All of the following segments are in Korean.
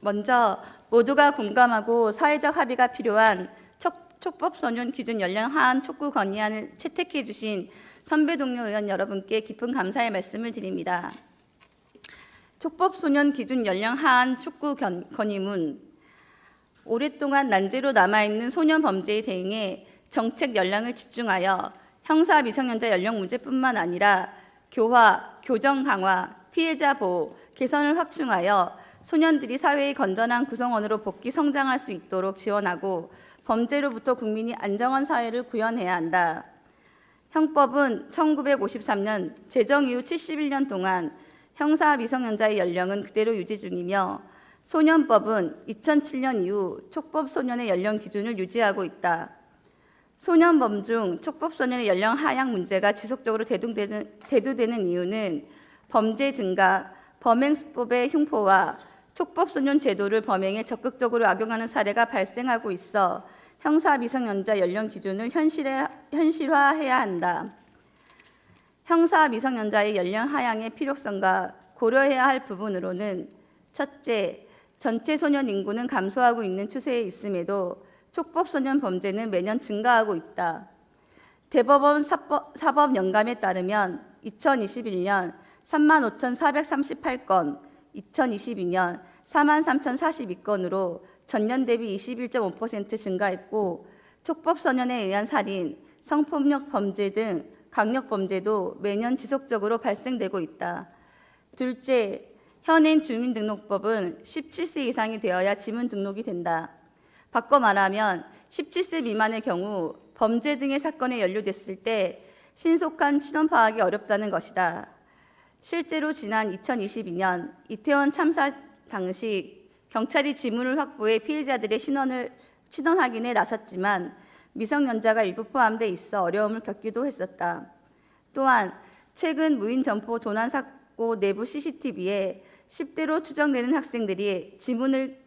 먼저 모두가 공감하고 사회적 합의가 필요한 촉법소년 기준 연령 하한 촉구 건의안을 채택해 주신 선배 동료 의원 여러분께 깊은 감사의 말씀을 드립니다. 촉법소년 기준 연령 하한 촉구 건의문, 오랫동안 난제로 남아있는 소년 범죄에 대응해 정책 역량을 집중하여 형사 미성년자 연령 문제뿐만 아니라 교화, 교정 강화, 피해자 보호, 개선을 확충하여 소년들이 사회의 건전한 구성원으로 복귀 성장할 수 있도록 지원하고 범죄로부터 국민이 안정한 사회를 구현해야 한다. 형법은 1953년 제정 이후 71년 동안 형사 미성년자의 연령은 그대로 유지 중이며 소년법은 2007년 이후 촉법소년의 연령 기준을 유지하고 있다. 소년범 중 촉법소년의 연령 하향 문제가 지속적으로 대두되는 이유는 범죄 증가, 범행수법의 흉포와 촉법소년 제도를 범행에 적극적으로 악용하는 사례가 발생하고 있어 형사 미성년자 연령 기준을 현실화해야 한다. 형사 미성년자의 연령 하향의 필요성과 고려해야 할 부분으로는 첫째, 전체 소년 인구는 감소하고 있는 추세에 있음에도 촉법소년 범죄는 매년 증가하고 있다. 대법원 사법연감에 따르면 2021년 35,438건, 2022년 43,042건으로 전년 대비 21.5% 증가했고 촉법소년에 의한 살인, 성폭력 범죄 등 강력범죄도 매년 지속적으로 발생되고 있다. 둘째, 현행 주민등록법은 17세 이상이 되어야 지문 등록이 된다. 바꿔 말하면 17세 미만의 경우 범죄 등의 사건에 연루됐을 때 신속한 신원 파악이 어렵다는 것이다. 실제로 지난 2022년 이태원 참사 당시 경찰이 지문을 확보해 피해자들의 신원 확인에 나섰지만 미성년자가 일부 포함돼 있어 어려움을 겪기도 했었다. 또한 최근 무인 점포 도난 사고 내부 CCTV에 10대로 추정되는 학생들의 지문을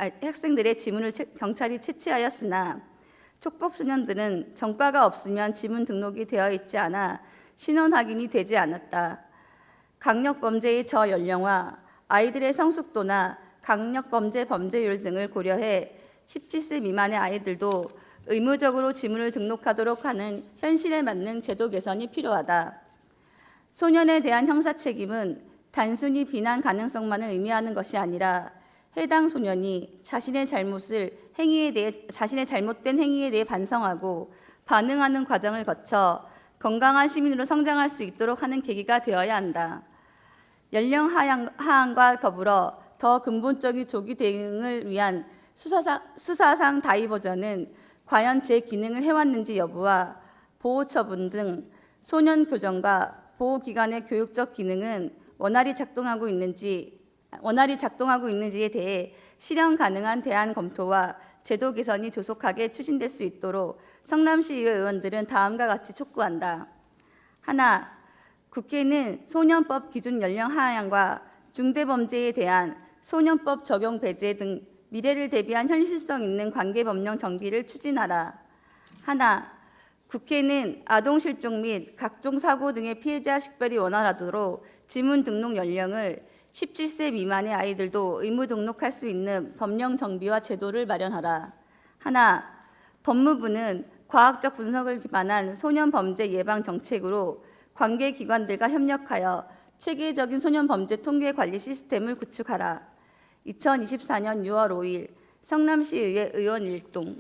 경찰이 채취하였으나 촉법소년들은 전과가 없으면 지문 등록이 되어 있지 않아 신원 확인이 되지 않았다. 강력범죄의 저연령화, 아이들의 성숙도나 강력범죄 범죄율 등을 고려해 17세 미만의 아이들도 의무적으로 지문을 등록하도록 하는 현실에 맞는 제도 개선이 필요하다. 소년에 대한 형사 책임은 단순히 비난 가능성만을 의미하는 것이 아니라 해당 소년이 자신의 잘못된 행위에 대해 반성하고 반응하는 과정을 거쳐 건강한 시민으로 성장할 수 있도록 하는 계기가 되어야 한다. 연령 하한과 더불어 더 근본적인 조기 대응을 위한 수사상 다이버전은 과연 제 기능을 해왔는지 여부와 보호 처분 등 소년 교정과 보호기관의 교육적 기능은 원활히 작동하고 있는지에 대해 실현 가능한 대안 검토와 제도 개선이 조속하게 추진될 수 있도록 성남시의회 의원들은 다음과 같이 촉구한다. 하나, 국회는 소년법 기준 연령 하향과 중대범죄에 대한 소년법 적용 배제 등 미래를 대비한 현실성 있는 관계법령 정비를 추진하라. 하나, 국회는 아동실종 및 각종 사고 등의 피해자 식별이 원활하도록 지문 등록 연령을 17세 미만의 아이들도 의무 등록할 수 있는 법령 정비와 제도를 마련하라. 하나, 법무부는 과학적 분석을 기반한 소년 범죄 예방 정책으로 관계기관들과 협력하여 체계적인 소년 범죄 통계 관리 시스템을 구축하라. 2024년 6월 5일 성남시의회 의원 일동.